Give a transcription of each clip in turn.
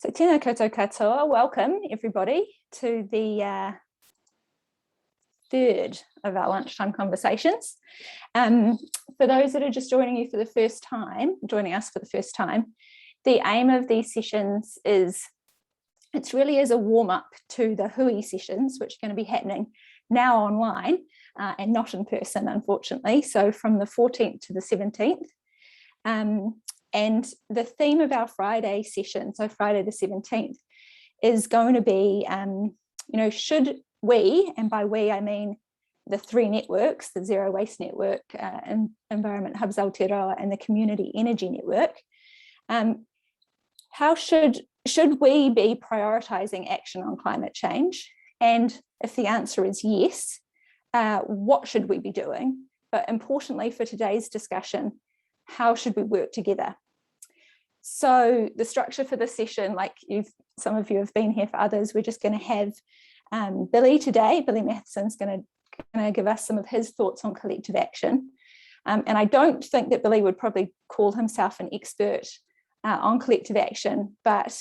So tēnā koutou katoa, welcome everybody to the third of our lunchtime conversations. For those that are just joining us for the first time, the aim of these sessions is, it's really as a warm-up to the Hui sessions, which are going to be happening now online and not in person, unfortunately. So from the 14th to the 17th. And the theme of our Friday session, so Friday the 17th, is going to be, should we, and by we I mean the three networks, the Zero Waste Network, and Environment Hubs Aotearoa, and the Community Energy Network, how should we be prioritising action on climate change? And if the answer is yes, what should we be doing? But importantly for today's discussion, how should we work together? So the structure for this session, like some of you have been here for others, we're just going to have Billy today. Billy Matheson's going to give us some of his thoughts on collective action. And I don't think that Billy would probably call himself an expert on collective action, but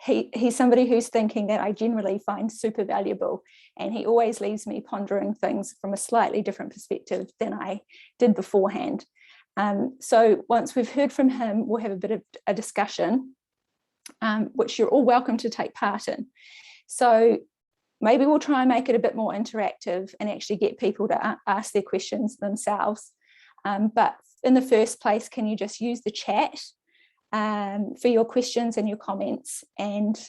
he's somebody whose thinking that I generally find super valuable, and he always leaves me pondering things from a slightly different perspective than I did beforehand. So once we've heard from him, we'll have a bit of a discussion, which you're all welcome to take part in. So maybe we'll try and make it a bit more interactive and actually get people to ask their questions themselves. But in the first place, can you just use the chat for your questions and your comments? And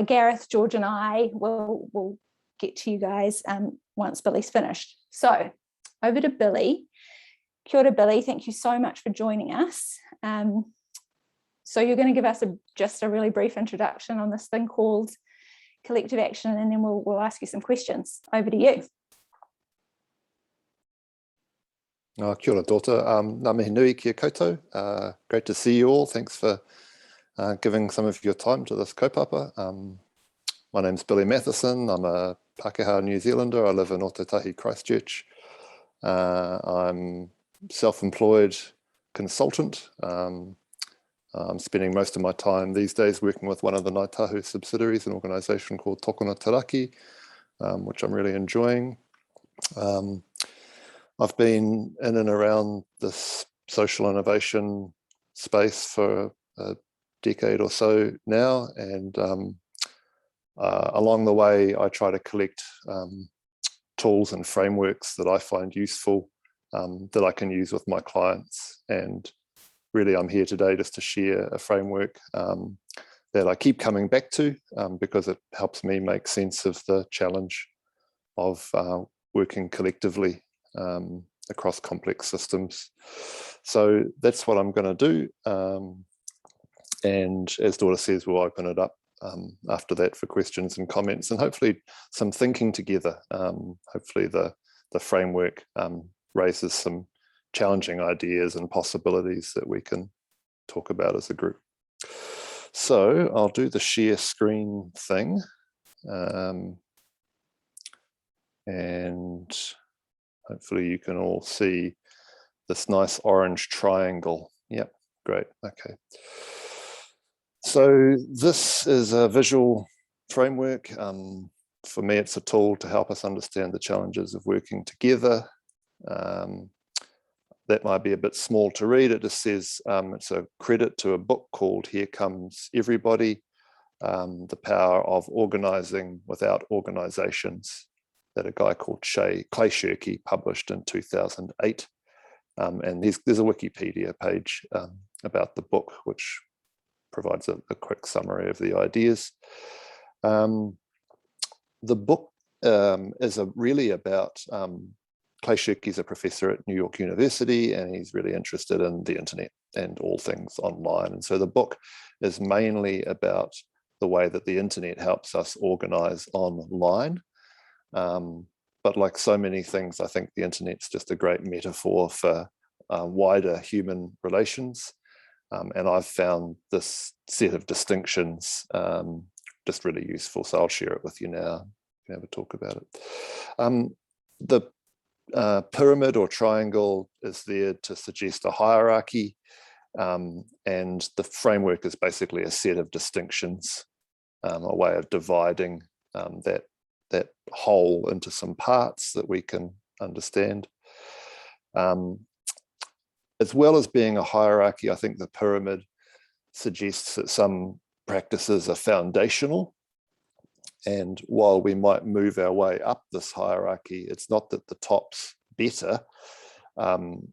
Gareth, George and I will get to you guys once Billy's finished. So over to Billy. Kia ora, Billy, thank you so much for joining us. So you're going to give us just a really brief introduction on this thing called collective action, and then we'll ask you some questions. Over to you. Kia ora, daughter. Ngā mihi nui kia koutou. Great to see you all. Thanks for giving some of your time to this kaupapa. My name's Billy Matheson. I'm a Pākehā New Zealander. I live in Ōtautahi, Christchurch. I'm self-employed consultant. I'm spending most of my time these days working with one of the Ngāi Tahu subsidiaries, an organisation called Tokona Taraki, which I'm really enjoying. I've been in and around this social innovation space for a decade or so now, and along the way I try to collect tools and frameworks that I find useful that I can use with my clients. And really I'm here today just to share a framework that I keep coming back to because it helps me make sense of the challenge of working collectively across complex systems. So that's what I'm going to do. And as Dora says, we'll open it up after that for questions and comments, and hopefully some thinking together. Hopefully the framework raises some challenging ideas and possibilities that we can talk about as a group. So I'll do the share screen thing. And hopefully you can all see this nice orange triangle. Yep, great, okay. So this is a visual framework. For me, it's a tool to help us understand the challenges of working together. That might be a bit small to read. It just says it's a credit to a book called Here Comes Everybody, The Power of Organising Without Organisations, that a guy called Clay Shirky published in 2008. And there's a Wikipedia page about the book, which provides a quick summary of the ideas. The book is really about Clay Shirky's a professor at New York University, and he's really interested in the internet and all things online. And so the book is mainly about the way that the internet helps us organize online. But like so many things, I think the internet's just a great metaphor for wider human relations. And I've found this set of distinctions just really useful. So I'll share it with you now. We can have a talk about it. The pyramid or triangle is there to suggest a hierarchy. And the framework is basically a set of distinctions, a way of dividing that whole into some parts that we can understand. As well as being a hierarchy, I think the pyramid suggests that some practices are foundational. And while we might move our way up this hierarchy, it's not that the top's better.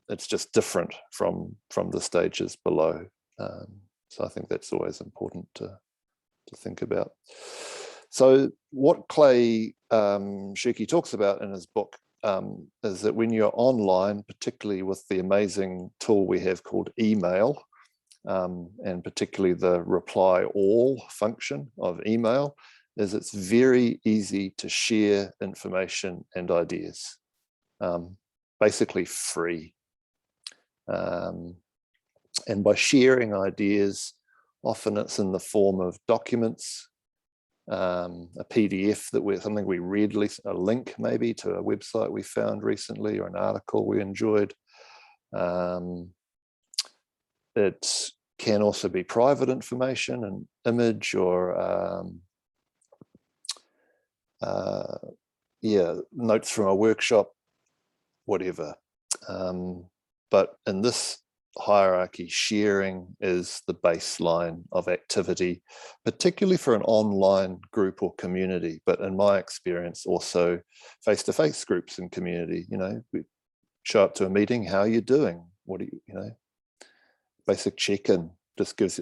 It's just different from the stages below. So I think that's always important to think about. So what Clay Shirky talks about in his book is that when you're online, particularly with the amazing tool we have called email, and particularly the reply all function of email, is it's very easy to share information and ideas, basically free. And by sharing ideas, often it's in the form of documents, a PDF something we read, a link maybe to a website we found recently or an article we enjoyed. It can also be private information, an image or notes from a workshop, whatever. But in this hierarchy, sharing is the baseline of activity, particularly for an online group or community. But in my experience, also face-to-face groups and community. We show up to a meeting, how are you doing? What do you basic check-in just shares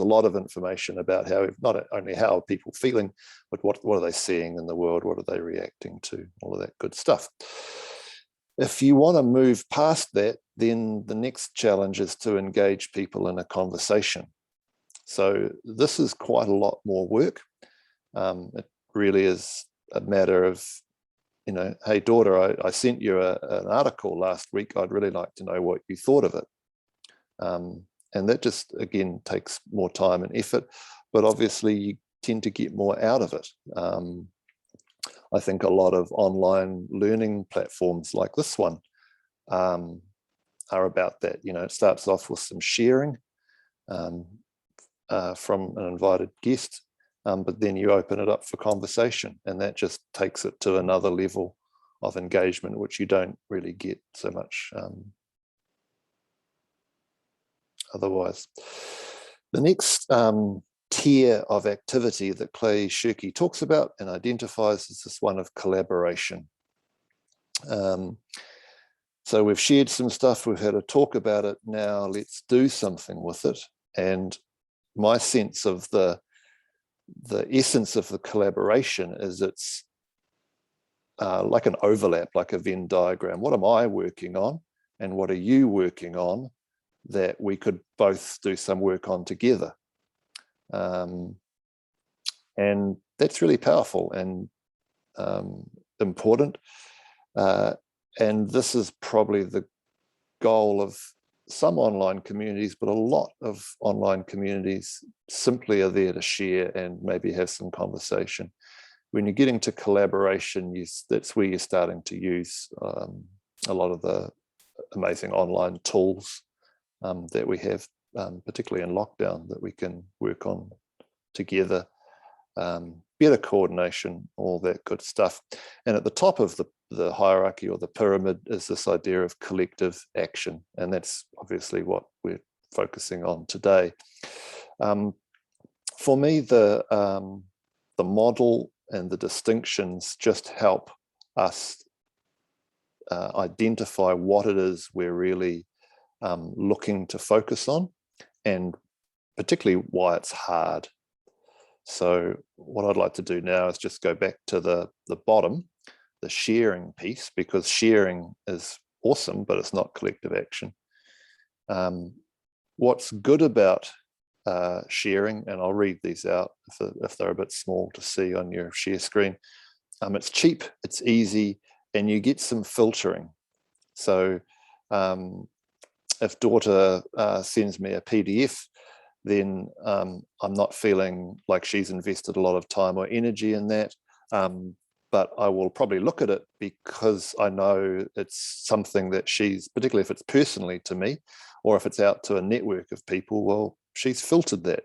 a lot of information about how, not only how are people feeling, but what are they seeing in the world? What are they reacting to? All of that good stuff. If you want to move past that, then the next challenge is to engage people in a conversation. So this is quite a lot more work. It really is a matter of, hey daughter, I sent you an article last week. I'd really like to know what you thought of it. And that just, again, takes more time and effort, but obviously you tend to get more out of it. I think a lot of online learning platforms like this one are about that. It starts off with some sharing from an invited guest, but then you open it up for conversation, and that just takes it to another level of engagement, which you don't really get so much otherwise. The next tier of activity that Clay Shirky talks about and identifies is this one of collaboration. So we've shared some stuff, we've had a talk about it, now let's do something with it. And my sense of the essence of the collaboration is it's like an overlap, like a Venn diagram. What am I working on and what are you working on that we could both do some work on together? And that's really powerful and important. And this is probably the goal of some online communities, but a lot of online communities simply are there to share and maybe have some conversation. When you're getting to collaboration, that's where you're starting to use a lot of the amazing online tools that we have, particularly in lockdown, that we can work on together. Better coordination, all that good stuff. And at the top of the hierarchy or the pyramid is this idea of collective action. And that's obviously what we're focusing on today. For me, the model and the distinctions just help us identify what it is we're really looking to focus on, and particularly why it's hard. So what I'd like to do now is just go back to the bottom, the sharing piece, because sharing is awesome, but it's not collective action. What's good about sharing, and I'll read these out if they're a bit small to see on your share screen. It's cheap, it's easy, and you get some filtering. So if daughter sends me a PDF, then I'm not feeling like she's invested a lot of time or energy in that. But but I will probably look at it because I know it's something that she's, particularly if it's personally to me, or if it's out to a network of people, well, she's filtered that,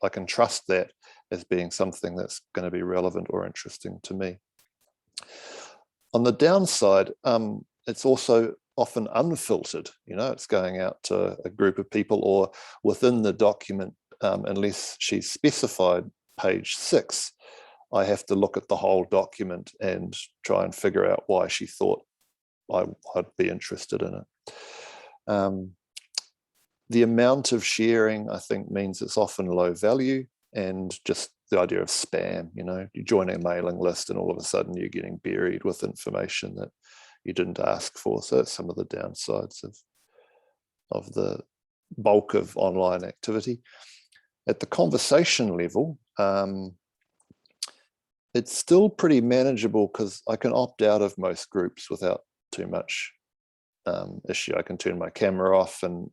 I can trust that as being something that's going to be relevant or interesting to me. On the downside, it's also often unfiltered, it's going out to a group of people or within the document, unless she's specified page 6, I have to look at the whole document and try and figure out why she thought I'd be interested in it. The amount of sharing, I think, means it's often low value, and just the idea of spam, you join a mailing list and all of a sudden you're getting buried with information that you didn't ask for. So that's some of the downsides of the bulk of online activity. At the conversation level, it's still pretty manageable because I can opt out of most groups without too much issue. I can turn my camera off and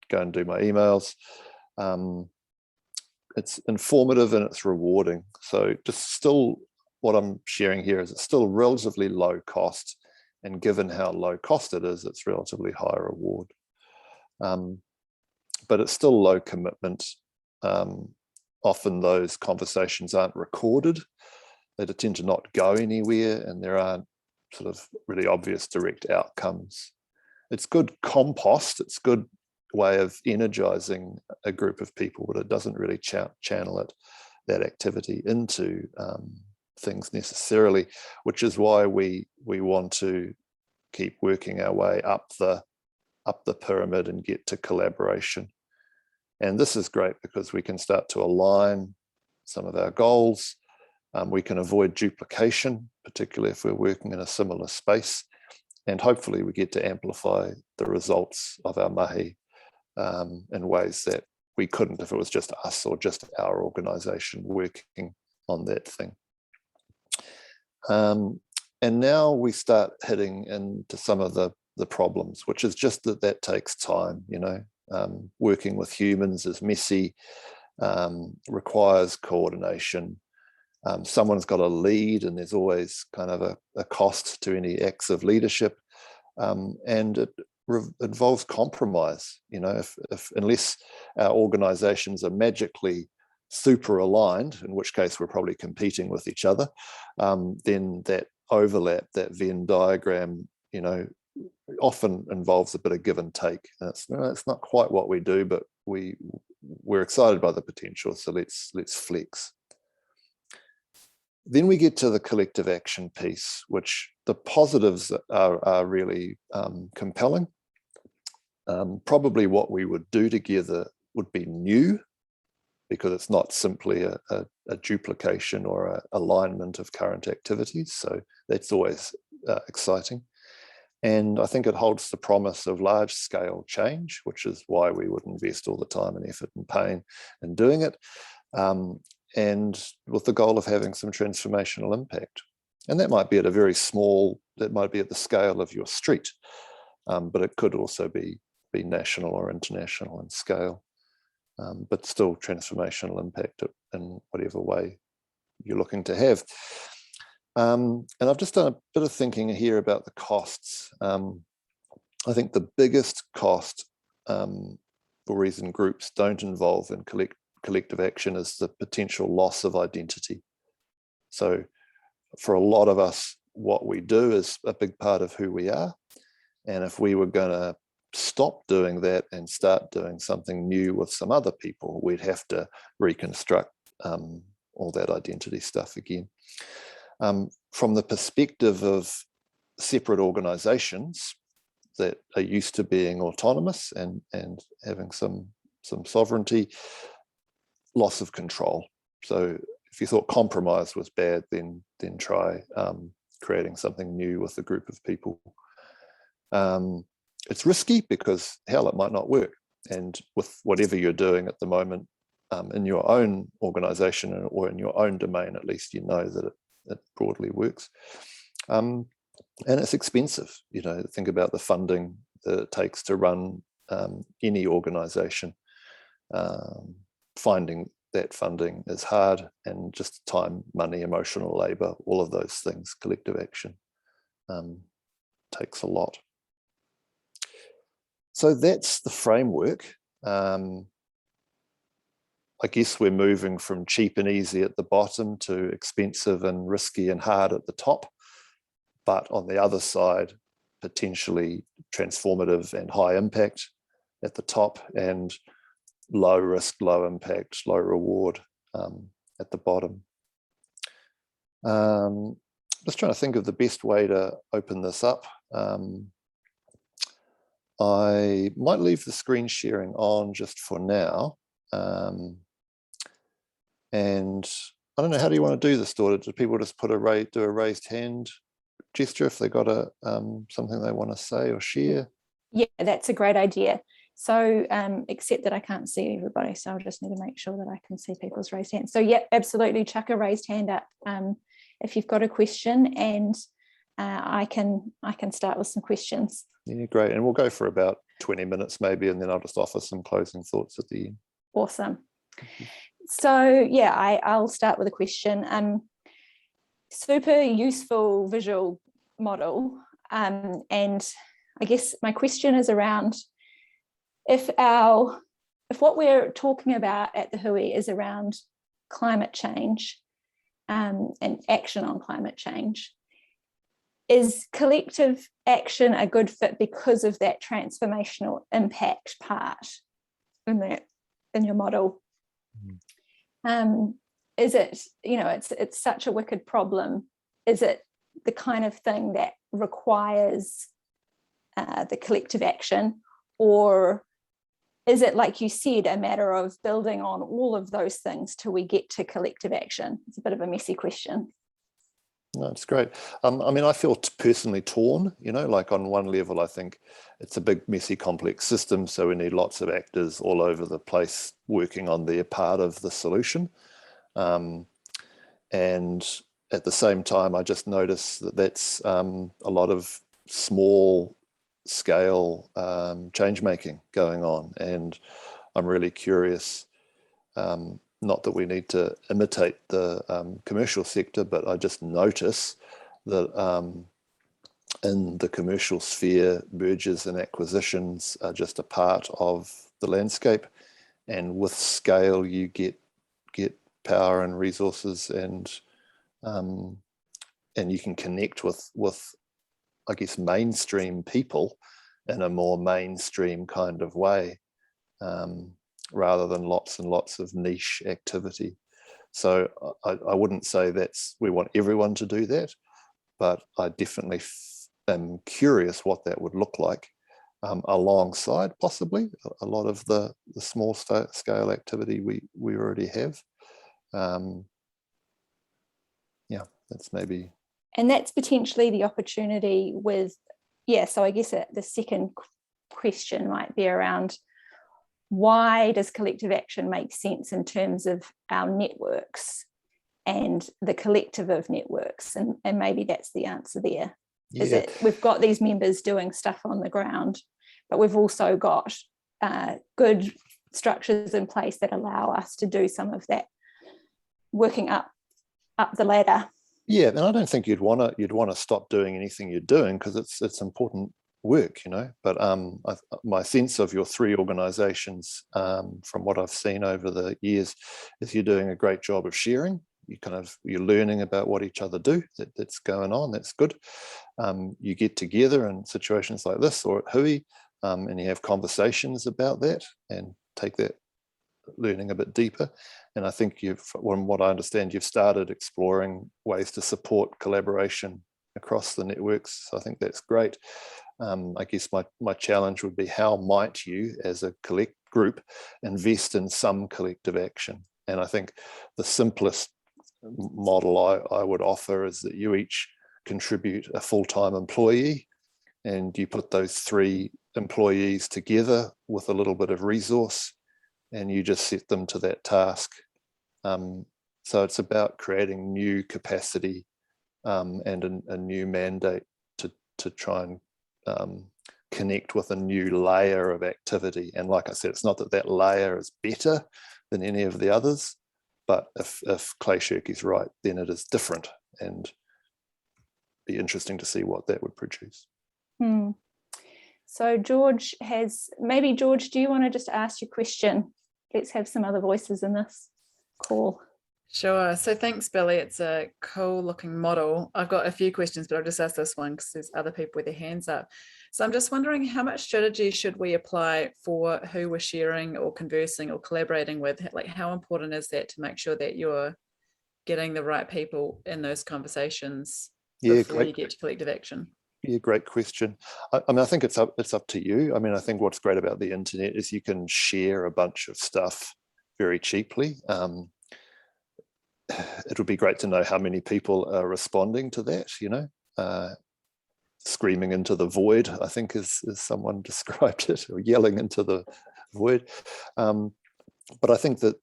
go and do my emails. It's informative and it's rewarding. So just still what I'm sharing here is it's still relatively low cost, and given how low cost it is, it's relatively high reward. But it's still low commitment. Often those conversations aren't recorded. They tend to not go anywhere, and there aren't sort of really obvious direct outcomes. It's good compost. It's good way of energizing a group of people, but it doesn't really channel that activity into things necessarily, which is why we want to keep working our way up the pyramid and get to collaboration. And this is great because we can start to align some of our goals. We can avoid duplication, particularly if we're working in a similar space, and hopefully we get to amplify the results of our mahi in ways that we couldn't if it was just us or just our organisation working on that thing. And now we start hitting into some of the problems, which is just that takes time. Working with humans is messy, requires coordination. Someone's got to lead, and there's always kind of a cost to any acts of leadership, and it involves compromise. Unless our organizations are magically super aligned, in which case we're probably competing with each other, then that overlap, that Venn diagram, often involves a bit of give and take. And it's not quite what we do, but we're excited by the potential, so let's flex. Then we get to the collective action piece, which the positives are really compelling. Probably what we would do together would be new, because it's not simply a duplication or an alignment of current activities. So that's always exciting. And I think it holds the promise of large-scale change, which is why we would invest all the time and effort and pain in doing it. And with the goal of having some transformational impact. And that might be at that might be at the scale of your street, but it could also be national or international in scale, but still transformational impact in whatever way you're looking to have. And I've just done a bit of thinking here about the costs. I think the biggest cost for reason groups don't involve in collective action is the potential loss of identity. So for a lot of us, what we do is a big part of who we are. And if we were going to stop doing that and start doing something new with some other people, we'd have to reconstruct all that identity stuff again. From the perspective of separate organizations that are used to being autonomous and having some sovereignty, loss of control. So if you thought compromise was bad, then try creating something new with a group of people. It's risky because hell, it might not work. And with whatever you're doing at the moment in your own organization or in your own domain, at least you know that it broadly works. And it's expensive. Think about the funding that it takes to run any organization. Finding that funding is hard, and just time, money, emotional labor, all of those things, collective action takes a lot. So that's the framework. I guess we're moving from cheap and easy at the bottom to expensive and risky and hard at the top. But on the other side, potentially transformative and high impact at the top, and low risk, low impact, low reward at the bottom. Just trying to think of the best way to open this up. I might leave the screen sharing on just for now. And I don't know, how do you want to do this, Daughter? Do people just do a raised hand gesture if they got something they want to say or share? Yeah, that's a great idea. So except that I can't see everybody, so I'll just need to make sure that I can see people's raised hands. So yeah, absolutely, chuck a raised hand up if you've got a question, and I can start with some questions. Yeah, great. And we'll go for about 20 minutes maybe, and then I'll just offer some closing thoughts at the end. Awesome. So yeah, I'll start with a question. Super useful visual model, and I guess my question is around if what we're talking about at the Hui is around climate change and action on climate change, is collective action a good fit because of that transformational impact part in your model? Is it, it's such a wicked problem, is it the kind of thing that requires the collective action, or is it, like you said, a matter of building on all of those things till we get to collective action? It's a bit of a messy question. No, it's great. I mean, I feel personally torn, like on one level, I think it's a big, messy, complex system. So we need lots of actors all over the place working on their part of the solution. And at the same time, I just notice that that's a lot of small scale change making going on. And I'm really curious, not that we need to imitate the commercial sector, but I just notice that in the commercial sphere, mergers and acquisitions are just a part of the landscape. And with scale, you get power and resources, and you can connect with I guess mainstream people in a more mainstream kind of way, rather than lots and lots of niche activity. So I wouldn't say we want everyone to do that, but I definitely am curious what that would look like, alongside possibly a lot of the small scale activity we already have. Yeah, that's maybe. And that's potentially the opportunity with, so I guess the second question might be around, why does collective action make sense in terms of our networks and the collective of networks? And maybe that's the answer there. Yeah. Is it we've got these members doing stuff on the ground, but we've also got good structures in place that allow us to do some of that working up the ladder. Yeah, and I don't think you'd want to stop doing anything you're doing, because it's important work, But my sense of your three organisations, from what I've seen over the years, is you're doing a great job of sharing. You're learning about what each other do. That's going on. That's good. You get together in situations like this or at Hui, and you have conversations about that and take that learning a bit deeper. And I think from what I understand, you've started exploring ways to support collaboration across the networks. So I think that's great. I guess my challenge would be, how might you as a group invest in some collective action? And I think the simplest model I would offer is that you each contribute a full-time employee, and you put those 3 employees together with a little bit of resource, and you just set them to that task. So it's about creating new capacity and a new mandate to try and connect with a new layer of activity. And like I said, it's not that layer is better than any of the others, But if Clay Shirky's right, then it is different, and be interesting to see what that would produce. So George, do you want to just ask your question? Let's have some other voices in this call. Sure. So thanks, Billy. It's a cool looking model. I've got a few questions, but I'll just ask this one because there's other people with their hands up. So I'm just wondering, how much strategy should we apply for who we're sharing or conversing or collaborating with? Like, how important is that to make sure that you're getting the right people in those conversations before you get to collective action? Yeah, great question. I mean, I think it's up to you. I mean, I think what's great about the internet is you can share a bunch of stuff very cheaply. It would be great to know how many people are responding to that, screaming into the void, I think as someone described it, or yelling into the void. But I think that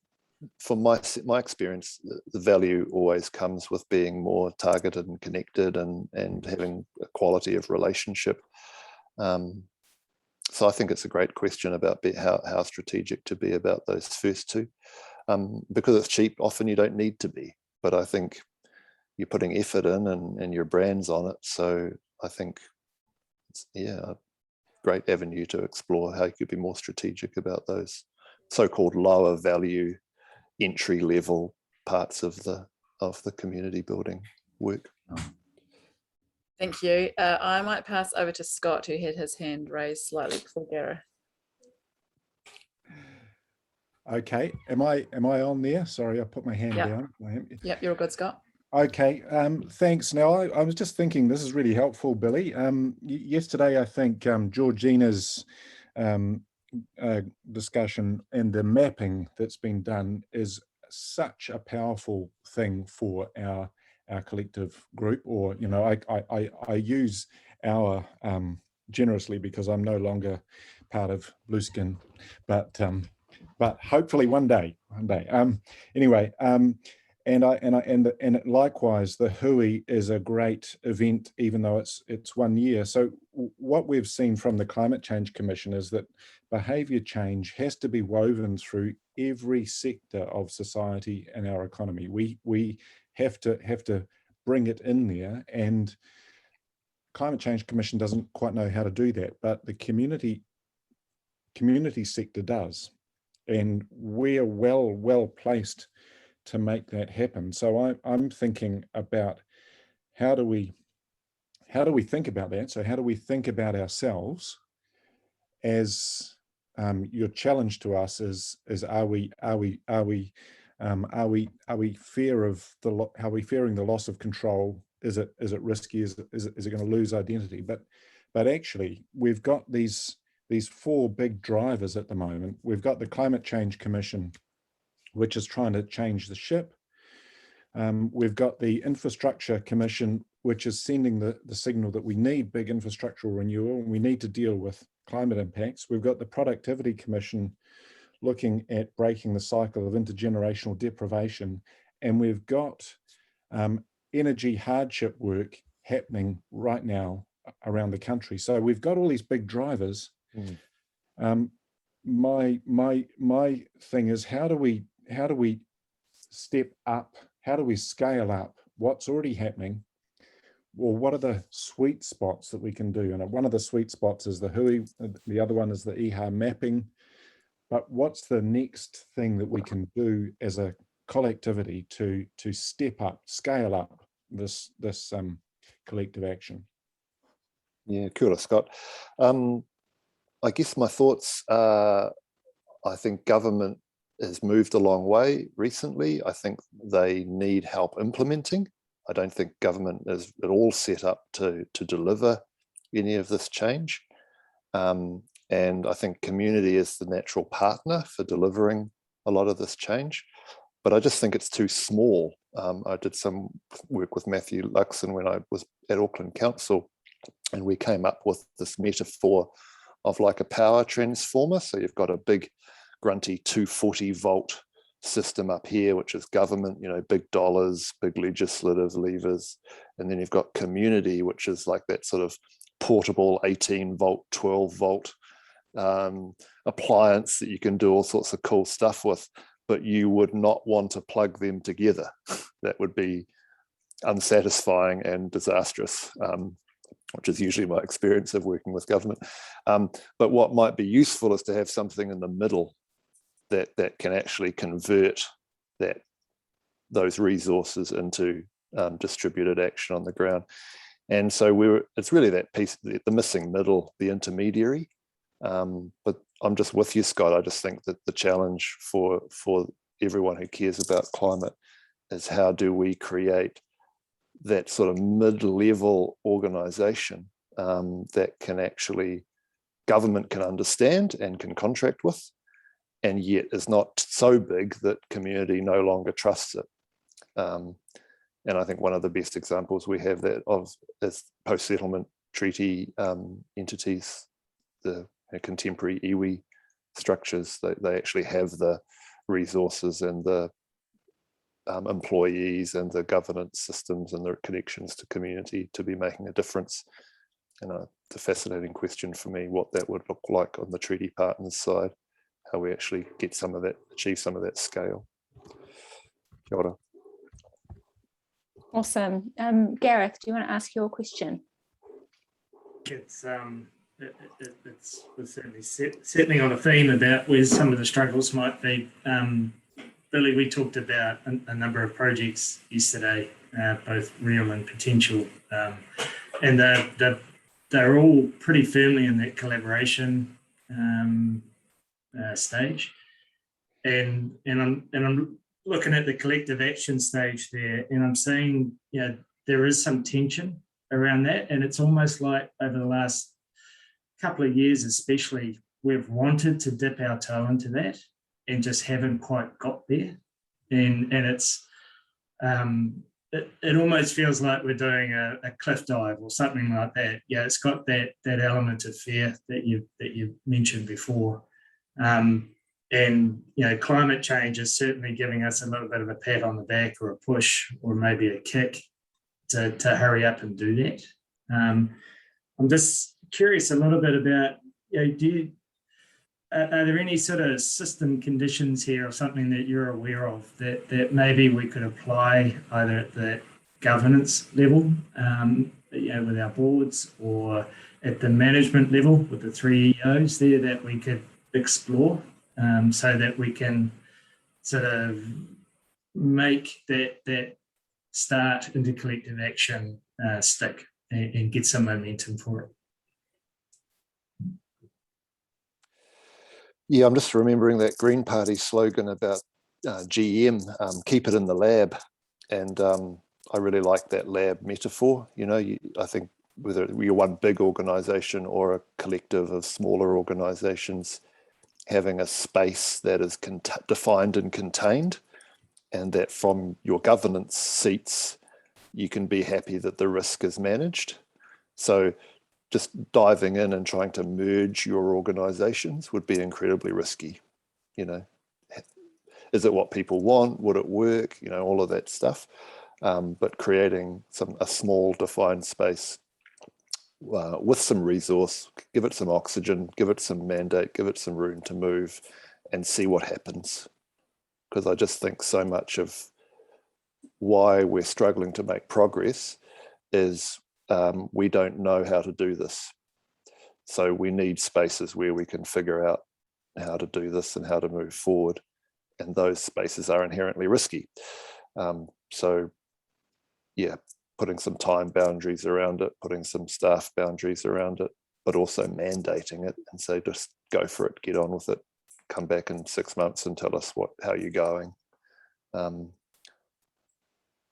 from my experience, the value always comes with being more targeted and connected and having a quality of relationship. So I think it's a great question about how strategic to be about those first two. Because it's cheap, often you don't need to be, but I think you're putting effort in and your brand's on it. So I think it's a great avenue to explore how you could be more strategic about those so-called lower value entry level parts of the community building work. Thank you. I might pass over to Scott, who had his hand raised slightly before Gareth. Okay, am I on there? Sorry, I put my hand down. Yep, you're all good, Scott. Okay, thanks. Now, I was just thinking this is really helpful, Billy. Yesterday, I think Georgina's discussion and the mapping that's been done is such a powerful thing for our collective group. Or I use our generously because I'm no longer part of Blueskin, but hopefully one day. Anyway, and likewise, the Hui is a great event, even though it's 1 year. So what we've seen from the Climate Change Commission is that behaviour change has to be woven through every sector of society and our economy. We have to bring it in there, and Climate Change Commission doesn't quite know how to do that, but the community sector does, and we're well placed to make that happen. So I'm thinking about how do we think about that? So how do we think about ourselves as your challenge to us is are we fearing the loss of control? Is it risky? Is it going to lose identity? But actually we've got these four big drivers at the moment. We've got the Climate Change Commission, which is trying to change the ship. We've got the Infrastructure Commission, which is sending the signal that we need big infrastructural renewal and we need to deal with climate impacts. We've got the Productivity Commission looking at breaking the cycle of intergenerational deprivation. And we've got energy hardship work happening right now around the country. So we've got all these big drivers. My thing is, how do we step up? How do we scale up what's already happening? Well, what are the sweet spots that we can do? And one of the sweet spots is the Hui, the other one is the EHA mapping. But what's the next thing that we can do as a collectivity to step up, scale up this collective action? Yeah, kia ora, Scott. I guess my thoughts are, I think government has moved a long way recently. I think they need help implementing. I don't think government is at all set up to deliver any of this change. And I think community is the natural partner for delivering a lot of this change. But I just think it's too small. I did some work with Matthew Luxon when I was at Auckland Council, and we came up with this metaphor of like a power transformer. So you've got a big grunty 240 volt system up here, which is government, big dollars, big legislative levers. And then you've got community, which is like that sort of portable 18 volt, 12 volt appliance that you can do all sorts of cool stuff with. but you would not want to plug them together. That would be unsatisfying and disastrous, which is usually my experience of working with government. But what might be useful is to have something in the middle that can actually convert those resources into distributed action on the ground. And so it's really that piece, the missing middle, the intermediary. But I'm just with you, Scott. I just think that the challenge for everyone who cares about climate is how do we create that sort of mid-level organization that can actually, government can understand and can contract with, and yet is not so big that community no longer trusts it. And I think one of the best examples we have that of is post-settlement treaty entities, the contemporary iwi structures. They actually have the resources and the employees and the governance systems and the connections to community to be making a difference. And it's a fascinating question for me, what that would look like on the treaty partners side, how we actually get some of that, achieve some of that scale. Kia ora. Awesome. Gareth, do you want to ask your question? It's certainly on a theme about where some of the struggles might be. Billy, we talked about a number of projects yesterday, both real and potential, and they're all pretty firmly in that collaboration stage. And I'm looking at the collective action stage there, and I'm seeing, there is some tension around that, and it's almost like over the last couple of years especially, we've wanted to dip our toe into that and just haven't quite got there. And it's it almost feels like we're doing a cliff dive or something like that. Yeah, it's got that element of fear that you mentioned before. And climate change is certainly giving us a little bit of a pat on the back or a push or maybe a kick to hurry up and do that. I'm just curious a little bit about, are there any sort of system conditions here or something that you're aware of that maybe we could apply either at the governance level, with our boards, or at the management level with the 3 EOs there that we could explore, so that we can sort of make that start into collective action stick and get some momentum for it? Yeah, I'm just remembering that Green Party slogan about GM, keep it in the lab. And I really like that lab metaphor. I think whether you're one big organisation or a collective of smaller organisations, having a space that is defined and contained, and that from your governance seats, you can be happy that the risk is managed. So just diving in and trying to merge your organizations would be incredibly risky. Is it what people want? Would it work? All of that stuff. But creating a small defined space with some resource, give it some oxygen, give it some mandate, give it some room to move and see what happens. Because I just think so much of why we're struggling to make progress is we don't know how to do this. So we need spaces where we can figure out how to do this and how to move forward. And those spaces are inherently risky. So yeah, putting some time boundaries around it, putting some staff boundaries around it, but also mandating it and say, just go for it, get on with it, come back in 6 months and tell us how you're going.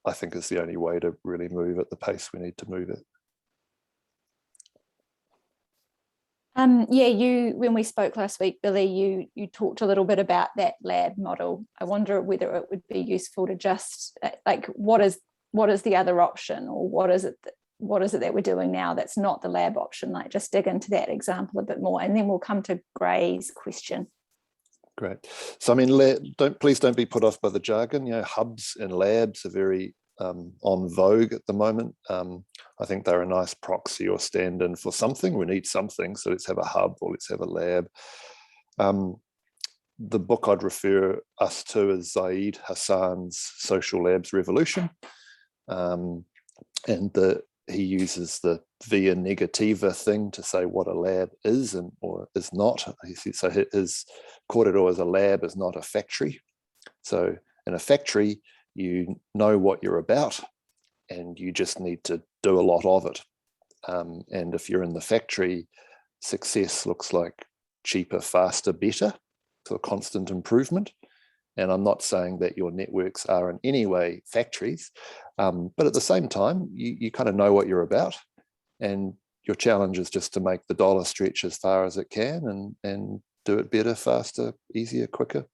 I think is the only way to really move at the pace we need to move it. When we spoke last week, Billy, you talked a little bit about that lab model. I wonder whether it would be useful to just what is the other option, or what is it that we're doing now that's not the lab option? Just dig into that example a bit more, and then we'll come to Gray's question. Great. So please don't be put off by the jargon. Hubs and labs are very on vogue at the moment. I think they're a nice proxy or stand-in for something. We need something, so let's have a hub or let's have a lab. the book I'd refer us to is Zaid Hassan's Social Labs Revolution. And he uses the via negativa thing to say what a lab is and or is not. So his corridor as a lab is not a factory. So in a factory, you know what you're about and you just need to do a lot of it. And if you're in the factory, success looks like cheaper, faster, better, so a constant improvement. And I'm not saying that your networks are in any way factories, but at the same time, you kind of know what you're about, and your challenge is just to make the dollar stretch as far as it can and do it better, faster, easier, quicker.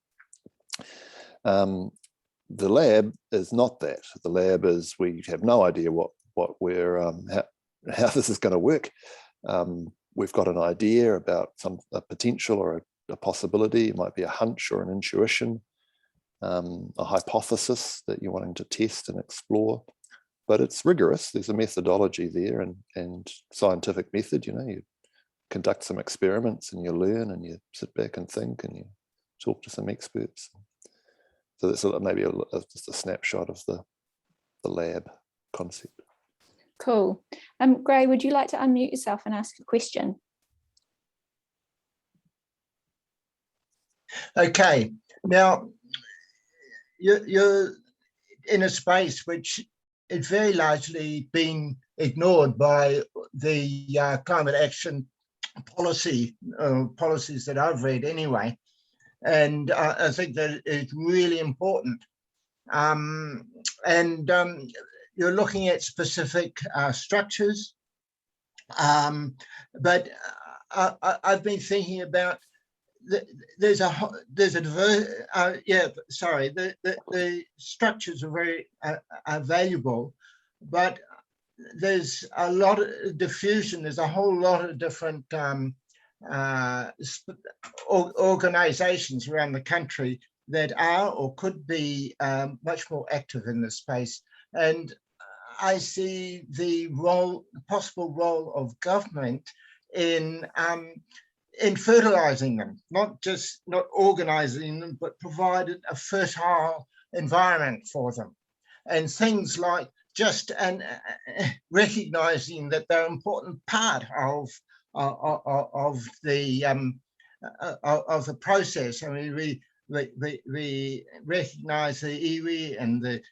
The lab is not that. The lab is, we have no idea what we're how this is going to work. We've got an idea about a potential or a possibility. It might be a hunch or an intuition, a hypothesis that you're wanting to test and explore. But it's rigorous. There's a methodology there and scientific method. You conduct some experiments and you learn and you sit back and think and you talk to some experts. So that's maybe just a snapshot of the lab concept. Cool. Gray, would you like to unmute yourself and ask a question? Okay. Now, you're in a space which is very largely been ignored by the climate action policies that I've read anyway. And I think that it's really important. You're looking at specific structures, but I've been thinking about the structures are very valuable, but there's a lot of diffusion. There's a whole lot of different organizations around the country that are or could be much more active in this space. And I see the possible role of government in fertilizing them, not organizing them, but provided a fertile environment for them. And things like just recognizing that they're an important part of the process. I mean, we recognize the iwi and the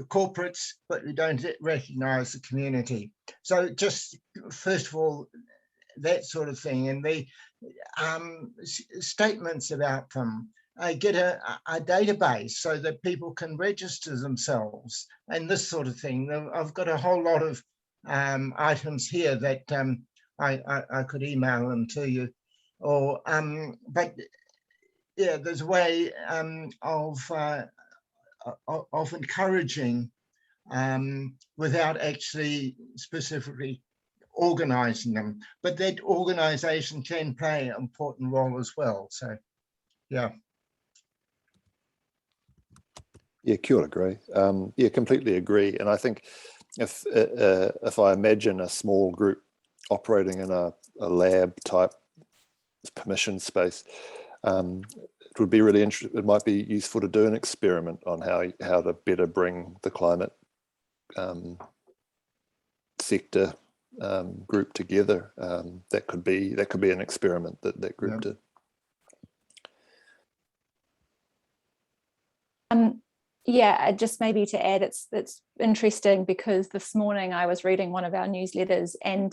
corporates, but we don't recognize the community. So just first of all, that sort of thing, and the statements about them. I get a database so that people can register themselves and this sort of thing. I've got a whole lot of items here that I could email them to you, or but yeah, there's a way of encouraging without actually specifically organizing them, but that organization can play an important role as well. So yeah. Yeah, kia ora, Gray. Yeah, completely agree. And I think if I imagine a small group operating in a lab type permission space, it would be really interesting. It might be useful to do an experiment on how to better bring the climate sector group together. That could be an experiment that group did. Yeah, just maybe to add, it's interesting because this morning I was reading one of our newsletters, and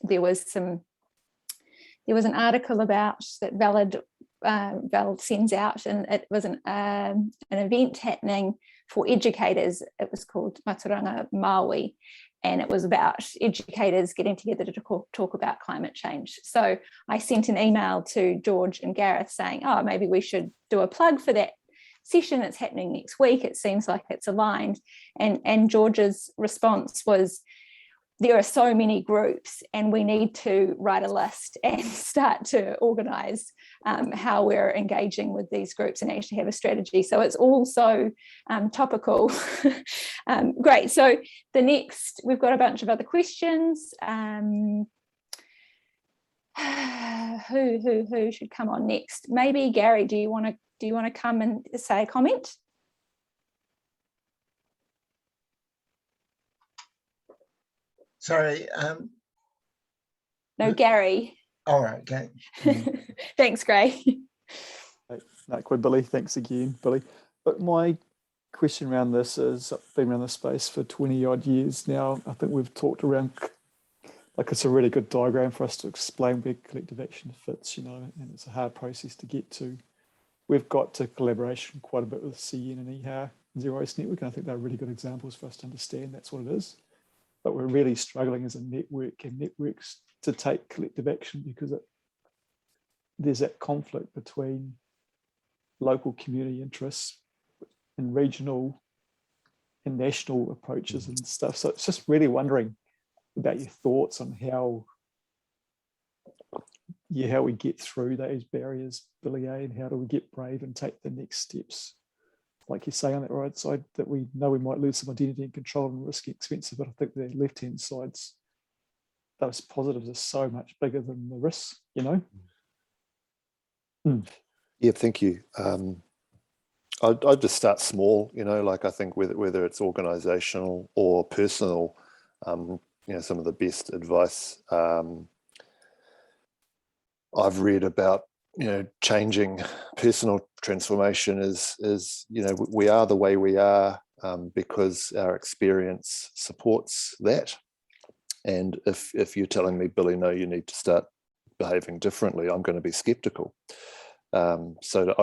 there was an article about that Valid sends out, and it was an event happening for educators. It was called Maturanga Maui, and it was about educators getting together to talk about climate change. So I sent an email to George and Gareth saying, oh, maybe we should do a plug for that session. It's happening next week. It seems like it's aligned. And George's response was, there are so many groups and we need to write a list and start to organise how we're engaging with these groups and actually have a strategy. So it's all so topical. Great. So the next, we've got a bunch of other questions. Who should come on next? Maybe Gary, do you want to come and say a comment? Sorry. No, Gary. All right, okay. Thanks, Gray. No, quite Billy, thanks again, Billy. But my question around this is, I've been around this space for 20 odd years now. I think we've talked around, like it's a really good diagram for us to explain where collective action fits, and it's a hard process to get to. We've got to collaboration quite a bit with CN and EHAR and Zero Waste Network, and I think they're really good examples for us to understand that's what it is. But we're really struggling as a network and networks to take collective action because there's that conflict between local community interests and regional and national approaches and stuff. So it's just really wondering about your thoughts on how we get through those barriers, Billy A, and how do we get brave and take the next steps? Like you say, on that right side, that we know we might lose some identity and control and risky, expensive, but I think the left-hand sides, those positives are so much bigger than the risks, Yeah, thank you. I'd just start small, like I think whether it's organizational or personal, some of the best advice I've read about, changing personal transformation is we are the way we are because our experience supports that. And if you're telling me, Billy, no, you need to start behaving differently, I'm going to be skeptical. So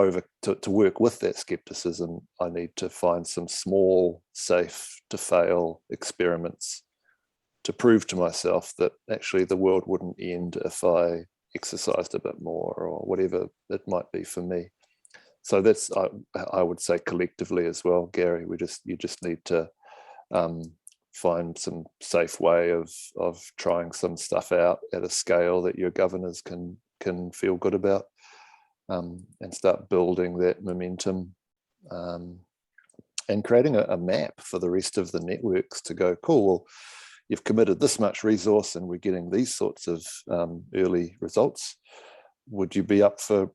to work with that skepticism, I need to find some small, safe to fail experiments to prove to myself that actually the world wouldn't end if I exercised a bit more or whatever it might be for me. So that's, I would say collectively as well, Gary, you just need to find some safe way of trying some stuff out at a scale that your governors can feel good about. And start building that momentum and creating a map for the rest of the networks to go, cool, well, you've committed this much resource and we're getting these sorts of early results. Would you be up for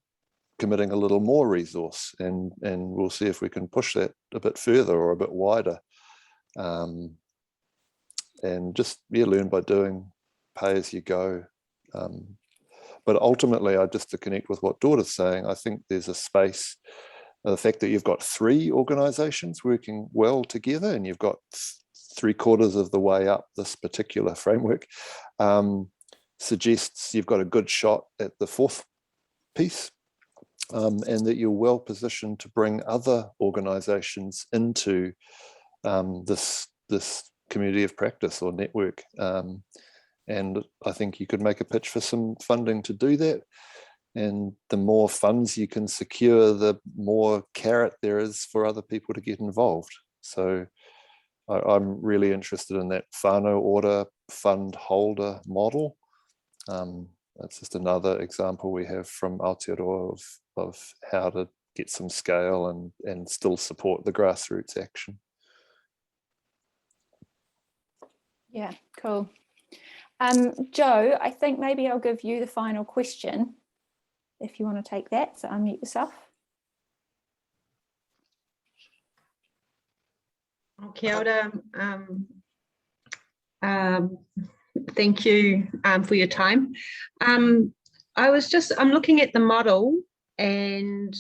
committing a little more resource? And we'll see if we can push that a bit further or a bit wider. And just learn by doing, pay as you go. But ultimately, just to connect with what Dorda's saying, I think there's a space, the fact that you've got 3 organizations working well together and you've got 3/4 of the way up this particular framework suggests you've got a good shot at the 4th piece and that you're well positioned to bring other organizations into this community of practice or network. And I think you could make a pitch for some funding to do that. And the more funds you can secure, the more carrot there is for other people to get involved. So I'm really interested in that whānau order fund holder model. That's just another example we have from Aotearoa of how to get some scale and still support the grassroots action. Yeah, cool. Joe, I think maybe I'll give you the final question if you want to take that. So unmute yourself. Kia ora. Thank you for your time. I'm looking at the model and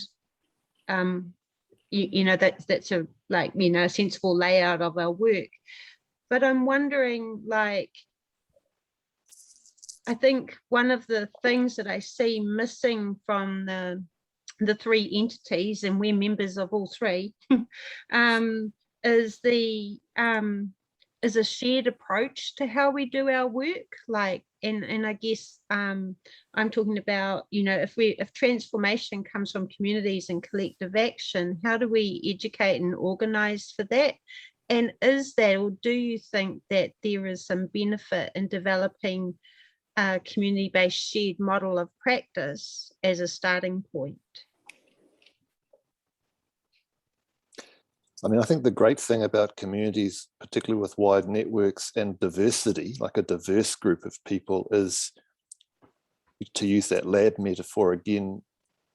that's a sensible layout of our work. But I'm wondering, I think one of the things that I see missing from the 3 entities, and we're members of all 3, is a shared approach to how we do our work. And I guess I'm talking about, if transformation comes from communities and collective action, how do we educate and organize for that? And is that, or do you think that there is some benefit in developing a community-based shared model of practice as a starting point? I mean, I think the great thing about communities, particularly with wide networks and diversity, like a diverse group of people, is to use that lab metaphor again,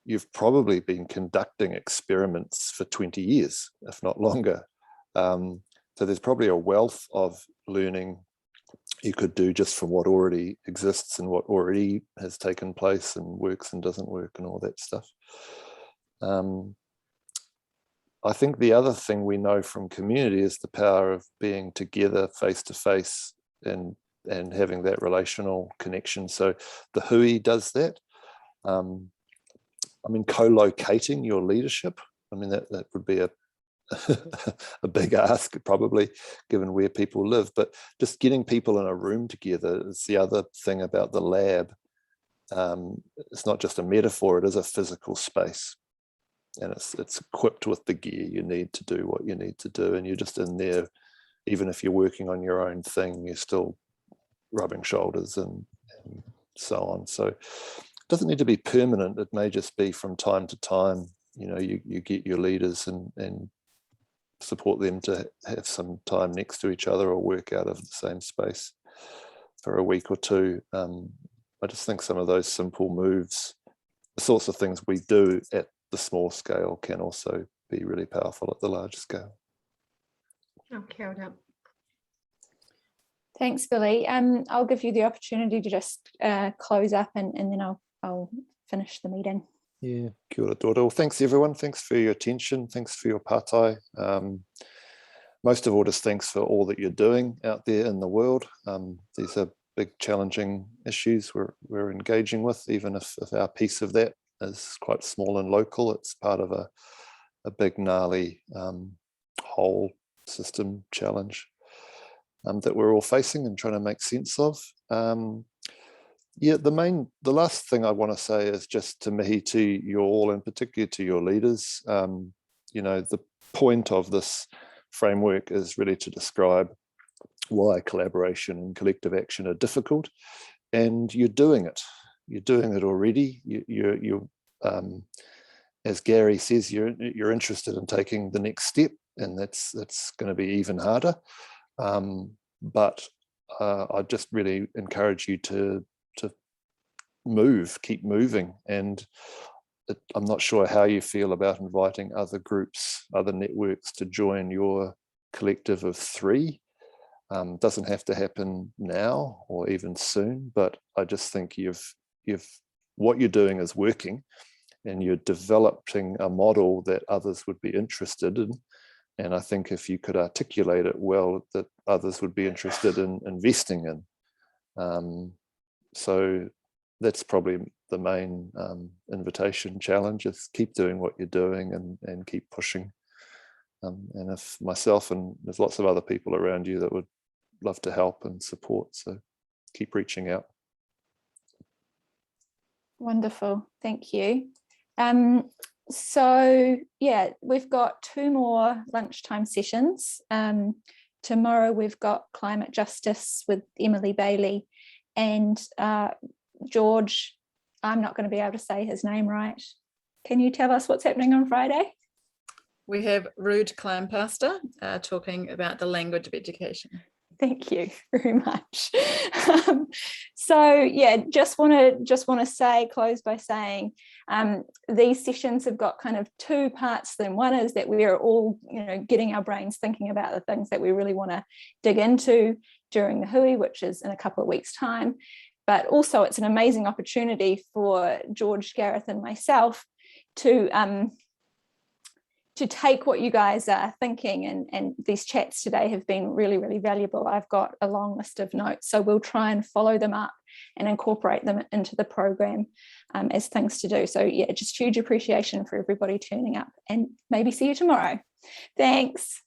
you've probably been conducting experiments for 20 years, if not longer. So there's probably a wealth of learning you could do just from what already exists and what already has taken place and works and doesn't work and all that stuff. I think the other thing we know from community is the power of being together face to face and having that relational connection. So the Hui does that. I mean, co-locating your leadership, I mean, that would be a big ask probably, given where people live, but just getting people in a room together is the other thing about the lab. It's not just a metaphor, it is a physical space, and it's equipped with the gear you need to do what you need to do, and you're just in there. Even if you're working on your own thing, you're still rubbing shoulders and so on. So it doesn't need to be permanent. It may just be from time to time, you know, you get your leaders and support them to have some time next to each other or work out of the same space for a week or two. I just think some of those simple moves, the sorts of things we do at the small scale, can also be really powerful at the large scale. Okay, well done. Thanks, Billy. I'll give you the opportunity to just close up and then I'll finish the meeting. Yeah, kia ora, Dora. Well, thanks everyone. Thanks for your attention. Thanks for your pātai. Most of all, just thanks for all that you're doing out there in the world. These are big, challenging issues we're engaging with, even if our piece of that is quite small and local. It's part of a big, gnarly whole system challenge that we're all facing and trying to make sense of. Yeah, the last thing I want to say is just to me, to you all, and particularly to your leaders, you know, the point of this framework is really to describe why collaboration and collective action are difficult, and you're doing it. You're doing it already. You as Gary says, you're interested in taking the next step, and that's going to be even harder. But I just really encourage you to keep moving. And I'm not sure how you feel about inviting other groups, other networks to join your collective of 3. Doesn't have to happen now or even soon, but I just think what you're doing is working, and you're developing a model that others would be interested in. And I think if you could articulate it well, that others would be interested in investing in. So that's probably the main invitation challenge, is keep doing what you're doing and keep pushing. And if myself, and there's lots of other people around you that would love to help and support, so keep reaching out. Wonderful, thank you. So yeah, we've got 2 more lunchtime sessions. Tomorrow we've got climate justice with Emily Bailey, and George, I'm not going to be able to say his name right. Can you tell us what's happening on Friday? We have Rude Clanpasta talking about the language of education. Thank you very much. So yeah, just want to close by saying these sessions have got kind of 2 parts. Then one is that we are all, you know, getting our brains thinking about the things that we really want to dig into during the Hui, which is in a couple of weeks' time. But also it's an amazing opportunity for George, Gareth and myself to take what you guys are thinking, and these chats today have been really, really valuable. I've got a long list of notes, so we'll try and follow them up and incorporate them into the program as things to do. So yeah, just huge appreciation for everybody turning up, and maybe see you tomorrow. Thanks.